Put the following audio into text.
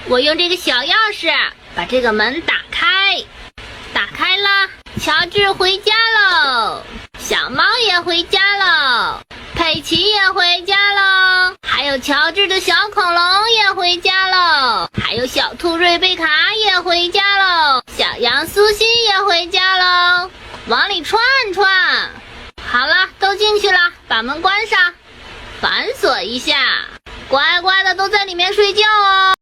我用这个小钥匙把这个门打开，打开啦！乔治回家喽，小猫也回家喽，佩奇也回家喽，还有乔治的小恐龙也回家喽，还有小兔瑞贝卡也回家喽，小羊苏西也回家喽。往里串串。好了，都进去了，把门关上，反锁一下，乖乖的都在里面睡觉哦。